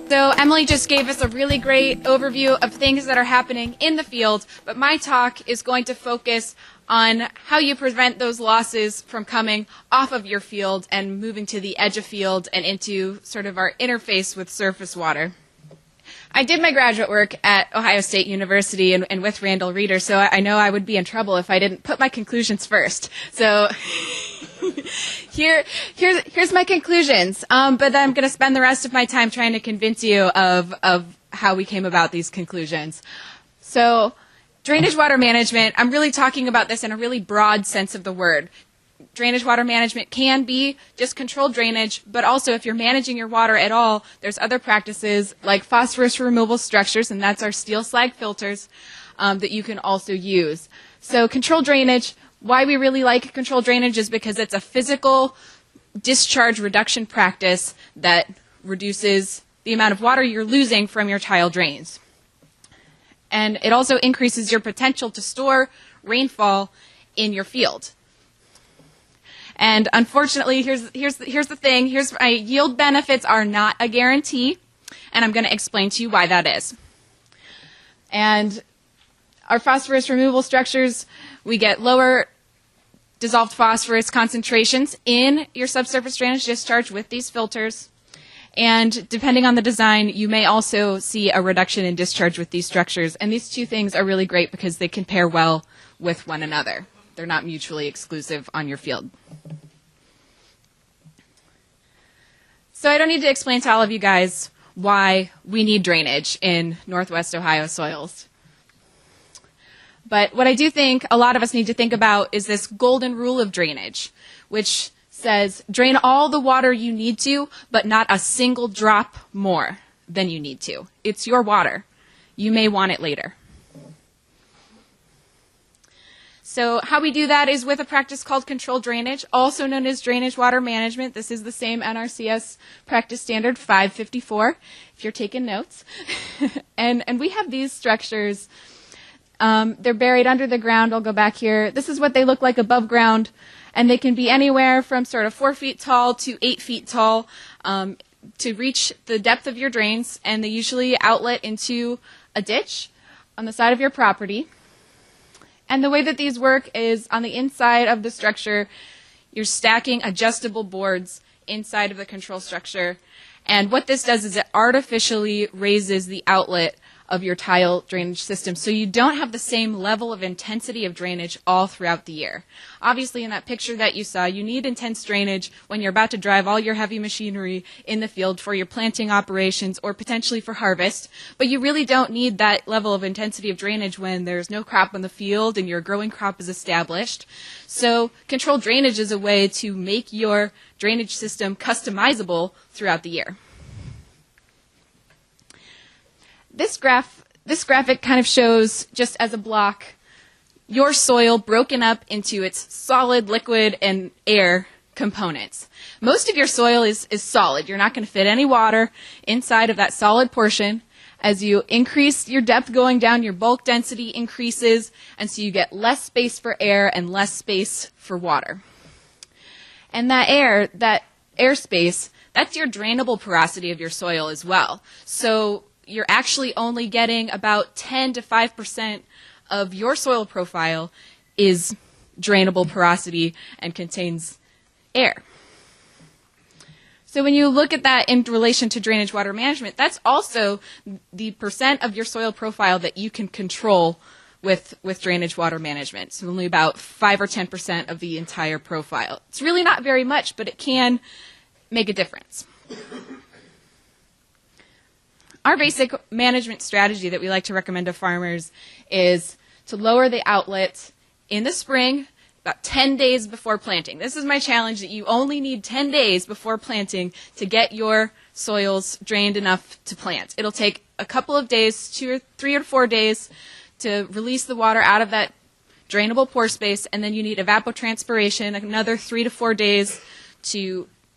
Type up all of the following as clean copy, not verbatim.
So Emily just gave us a really great overview of things that are happening in the field, but my talk is going to focus on how you prevent those losses from coming off of your field and moving to the edge of field and into sort of our interface with surface water. I did my graduate work at Ohio State University and with Randall Reeder, so I know I would be in trouble if I didn't put my conclusions first. So here's my conclusions, but I'm going to spend the rest of my time trying to convince you of how we came about these conclusions. So drainage water management, I'm really talking about this in a really broad sense of the word. Drainage water management can be just controlled drainage, but also if you're managing your water at all, there's other practices like phosphorus removal structures, and that's our steel slag filters, that you can also use. So controlled drainage, why we really like controlled drainage is because it's a physical discharge reduction practice that reduces the amount of water you're losing from your tile drains. And it also increases your potential to store rainfall in your field. And unfortunately, here's the thing. My yield benefits are not a guarantee, and I'm going to explain to you why that is. And our phosphorus removal structures, we get lower dissolved phosphorus concentrations in your subsurface drainage discharge with these filters. And depending on the design, you may also see a reduction in discharge with these structures. And these two things are really great because they can pair well with one another. They're not mutually exclusive on your field. So I don't need to explain to all of you guys why we need drainage in Northwest Ohio soils. But what I do think a lot of us need to think about is this golden rule of drainage, which says drain all the water you need to, but not a single drop more than you need to. It's your water. You may want it later. So how we do that is with a practice called controlled drainage, also known as drainage water management. This is the same NRCS practice standard 554, if you're taking notes. and we have these structures. They're buried under the ground. I'll go back here. This is what they look like above ground, and they can be anywhere from sort of 4 feet tall to 8 feet tall to reach the depth of your drains, and they usually outlet into a ditch on the side of your property. And the way that these work is on the inside of the structure, you're stacking adjustable boards inside of the control structure. And what this does is it artificially raises the outlet of your tile drainage system, so you don't have the same level of intensity of drainage all throughout the year. Obviously, in that picture that you saw, you need intense drainage when you're about to drive all your heavy machinery in the field for your planting operations or potentially for harvest, but you really don't need that level of intensity of drainage when there's no crop on the field and your growing crop is established. So controlled drainage is a way to make your drainage system customizable throughout the year. This graphic kind of shows, just as a block, your soil broken up into its solid, liquid, and air components. Most of your soil is solid. You're not going to fit any water inside of that solid portion. As you increase your depth going down, your bulk density increases, and so you get less space for air and less space for water. And that air space, that's your drainable porosity of your soil as well. So you're actually only getting about 10 to 5% of your soil profile is drainable porosity and contains air. So when you look at that in relation to drainage water management, that's also the percent of your soil profile that you can control with drainage water management. So only about 5 or 10% of the entire profile. It's really not very much, but it can make a difference. Our basic management strategy that we like to recommend to farmers is to lower the outlet in the spring about 10 days before planting. This is my challenge, that you only need 10 days before planting to get your soils drained enough to plant. It'll take a couple of days, 3 or 4 days, to release the water out of that drainable pore space, and then you need evapotranspiration, another 3 to 4 days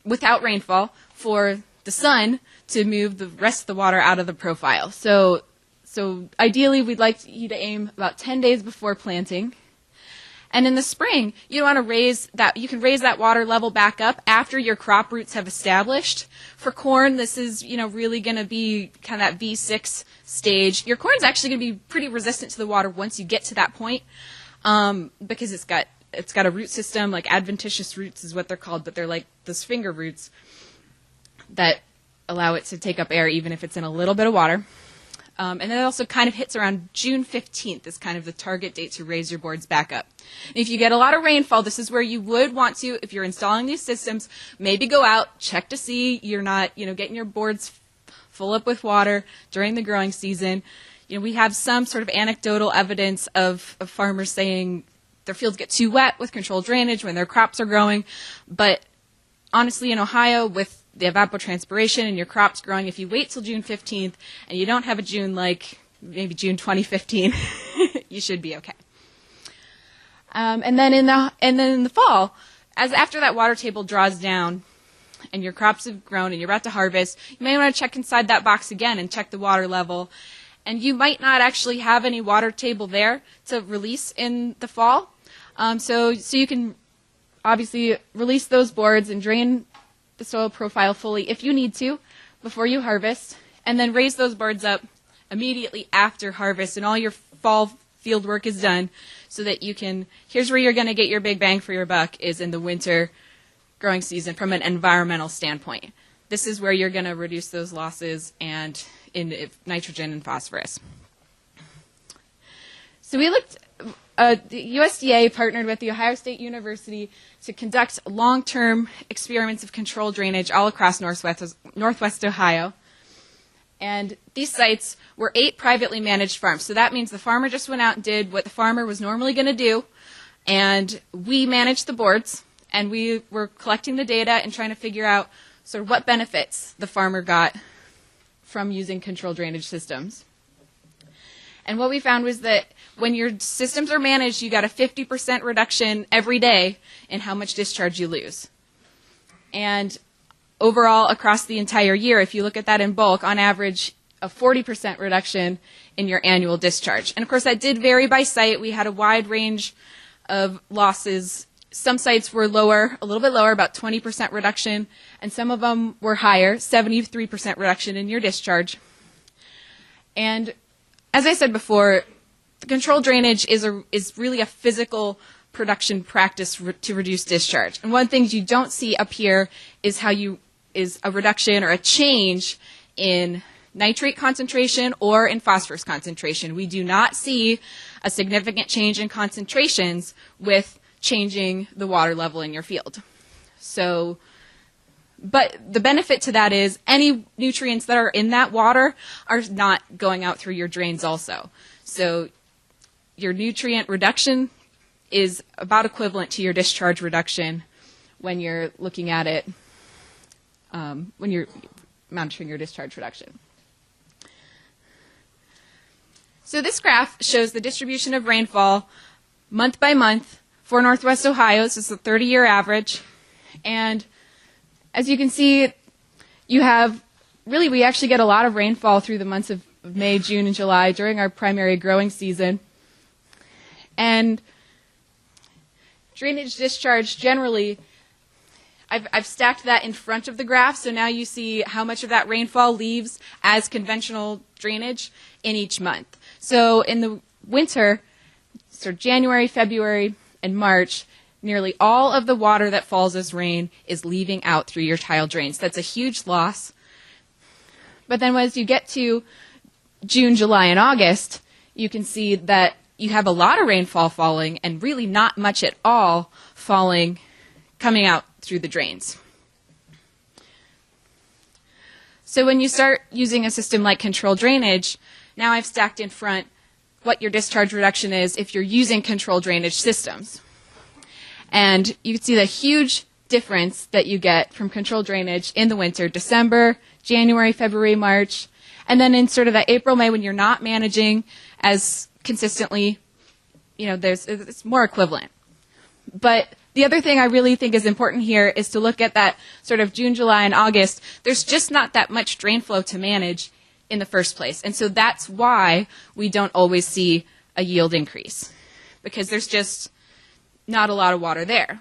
without rainfall, for the sun to move the rest of the water out of the profile. So ideally, we'd like you to aim about 10 days before planting. And in the spring, you want to raise that, you can raise that water level back up after your crop roots have established. For corn, this is, really going to be kind of that V6 stage. Your corn's actually going to be pretty resistant to the water once you get to that point, because it's got a root system, like adventitious roots is what they're called, but they're like those finger roots that allow it to take up air even if it's in a little bit of water. And then it also kind of hits around June 15th is kind of the target date to raise your boards back up. And if you get a lot of rainfall, this is where you would want to, if you're installing these systems, maybe go out, check to see you're not, getting your boards full up with water during the growing season. We have some sort of anecdotal evidence of farmers saying their fields get too wet with controlled drainage when their crops are growing. But honestly, in Ohio, with the evapotranspiration and your crops growing, if you wait till June 15th and you don't have a June like maybe June 2015, you should be okay. And then in the fall, after that water table draws down and your crops have grown and you're about to harvest, you may want to check inside that box again and check the water level. And you might not actually have any water table there to release in the fall. So you can obviously release those boards and drain the soil profile fully if you need to before you harvest, and then raise those boards up immediately after harvest and all your fall field work is done, so that here's where you're going to get your big bang for your buck, is in the winter growing season from an environmental standpoint. This is where you're going to reduce those losses and in nitrogen and phosphorus. So we looked, the USDA partnered with the Ohio State University to conduct long-term experiments of controlled drainage all across Northwest Ohio. And these sites were 8 privately managed farms. So that means the farmer just went out and did what the farmer was normally going to do, and we managed the boards, and we were collecting the data and trying to figure out sort of what benefits the farmer got from using controlled drainage systems. And what we found was that when your systems are managed, you got a 50% reduction every day in how much discharge you lose. And overall, across the entire year, if you look at that in bulk, on average, a 40% reduction in your annual discharge. And of course, that did vary by site. We had a wide range of losses. Some sites were lower, a little bit lower, about 20% reduction, and some of them were higher, 73% reduction in your discharge. And as I said before, the controlled drainage is really a physical production practice to reduce discharge. And one of the things you don't see up here is is a reduction or a change in nitrate concentration or in phosphorus concentration. We do not see a significant change in concentrations with changing the water level in your field. So, but the benefit to that is any nutrients that are in that water are not going out through your drains also. So your nutrient reduction is about equivalent to your discharge reduction when you're looking at it, when you're monitoring your discharge reduction. So this graph shows the distribution of rainfall month by month for Northwest Ohio. This is the 30-year average. And as you can see, we actually get a lot of rainfall through the months of May, June, and July during our primary growing season. And drainage discharge generally, I've stacked that in front of the graph, so now you see how much of that rainfall leaves as conventional drainage in each month. So in the winter, so January, February, and March, nearly all of the water that falls as rain is leaving out through your tile drains. That's a huge loss. But then as you get to June, July, and August, you can see that you have a lot of rainfall falling and really not much at all coming out through the drains. So when you start using a system like controlled drainage, now I've stacked in front what your discharge reduction is if you're using controlled drainage systems. And you can see the huge difference that you get from controlled drainage in the winter, December, January, February, March, and then in sort of that April, May, when you're not managing as consistently, it's more equivalent. But the other thing I really think is important here is to look at that sort of June, July, and August. There's just not that much drain flow to manage in the first place. And so that's why we don't always see a yield increase, because there's just not a lot of water there.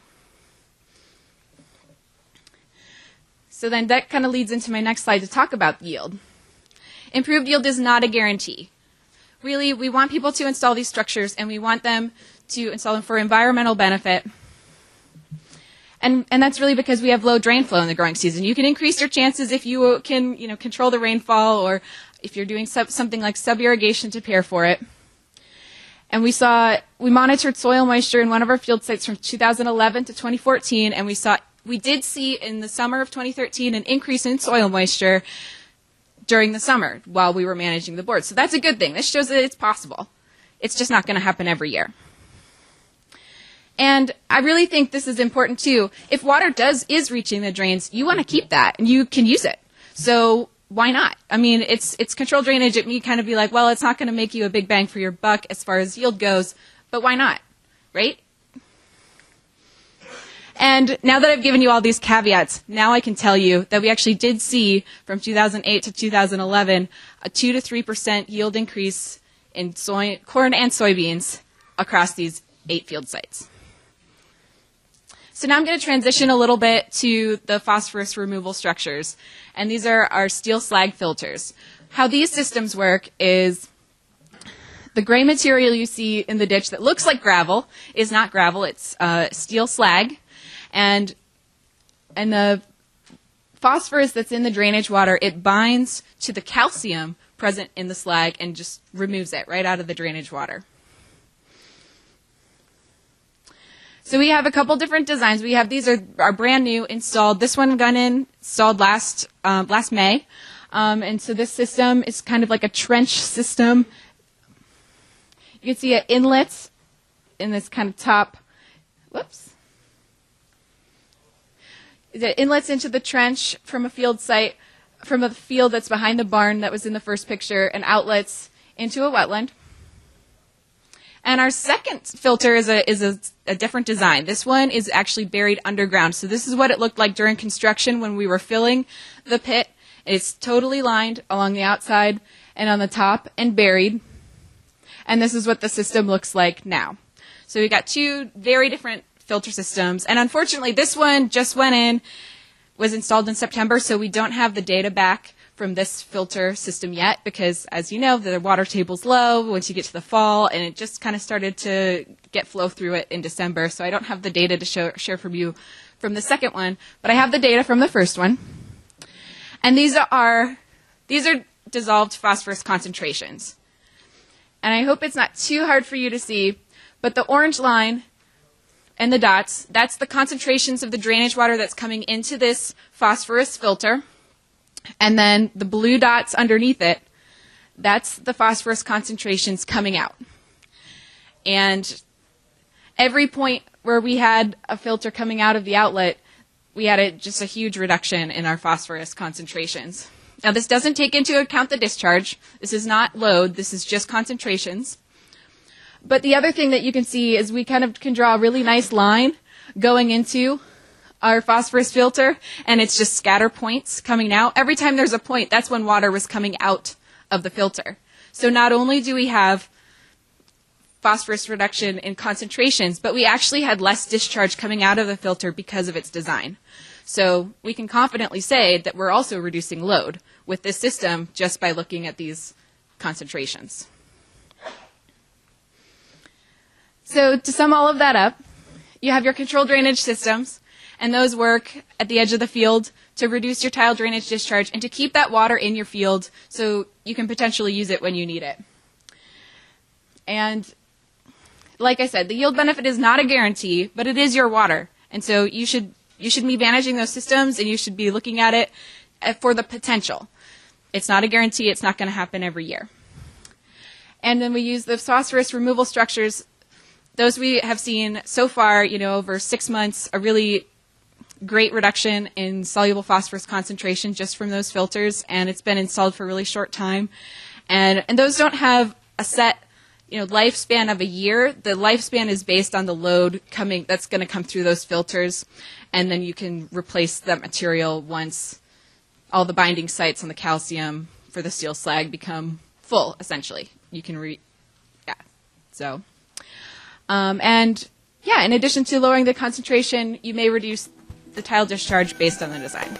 So then that kind of leads into my next slide to talk about yield. Improved yield is not a guarantee. Really, we want people to install these structures, and we want them to install them for environmental benefit. And that's really because we have low drain flow in the growing season. You can increase your chances if you can, control the rainfall, or if you're doing something like sub-irrigation to prepare for it. And we monitored soil moisture in one of our field sites from 2011 to 2014, and we did see in the summer of 2013 an increase in soil moisture during the summer while we were managing the board. So that's a good thing. This shows that it's possible. It's just not going to happen every year. And I really think this is important too. If water is reaching the drains, you want to keep that and you can use it. So why not? I mean, it's controlled drainage. It may kind of be like, well, it's not going to make you a big bang for your buck as far as yield goes, but why not, right? And now that I've given you all these caveats, now I can tell you that we actually did see from 2008 to 2011 a 2 to 3% yield increase in corn and soybeans across these 8 field sites. So now I'm going to transition a little bit to the phosphorus removal structures. And these are our steel slag filters. How these systems work is the gray material you see in the ditch that looks like gravel is not gravel, it's steel slag. And the phosphorus that's in the drainage water, it binds to the calcium present in the slag and just removes it right out of the drainage water. So we have a couple different designs. These are brand new, installed. This one got installed last May. And so this system is kind of like a trench system. You can see an inlet in this kind of top, the inlets into the trench from a field site, from a field that's behind the barn that was in the first picture, and outlets into a wetland. And our second filter is a different design. This one is actually buried underground. So this is what it looked like during construction when we were filling the pit. It's totally lined along the outside and on the top and buried. And this is what the system looks like now. So we got 2 very different filter systems. And unfortunately, this one just was installed in September, so we don't have the data back from this filter system yet because, as you know, the water table's low once you get to the fall, and it just kind of started to get flow through it in December. So I don't have the data to share from you from the second one, but I have the data from the first one. And these are dissolved phosphorus concentrations. And I hope it's not too hard for you to see, but the orange line and the dots, that's the concentrations of the drainage water that's coming into this phosphorus filter. And then the blue dots underneath it, that's the phosphorus concentrations coming out. And every point where we had a filter coming out of the outlet, we had just a huge reduction in our phosphorus concentrations. Now, this doesn't take into account the discharge. This is not load. This is just concentrations. But the other thing that you can see is we kind of can draw a really nice line going into our phosphorus filter, and it's just scatter points coming out. Every time there's a point, that's when water was coming out of the filter. So not only do we have phosphorus reduction in concentrations, but we actually had less discharge coming out of the filter because of its design. So we can confidently say that we're also reducing load with this system just by looking at these concentrations. So to sum all of that up, you have your controlled drainage systems, and those work at the edge of the field to reduce your tile drainage discharge and to keep that water in your field so you can potentially use it when you need it. And like I said, the yield benefit is not a guarantee, but it is your water. And so you should be managing those systems, and you should be looking at it for the potential. It's not a guarantee. It's not going to happen every year. And then we use the phosphorus removal structures. Those we have seen so far, over 6 months, a really great reduction in soluble phosphorus concentration just from those filters, and it's been installed for a really short time. And those don't have a set lifespan of a year. The lifespan is based on the load that's going to come through those filters, and then you can replace that material once all the binding sites on the calcium for the steel slag become full, essentially. You can and yeah, in addition to lowering the concentration, you may reduce the tile discharge based on the design.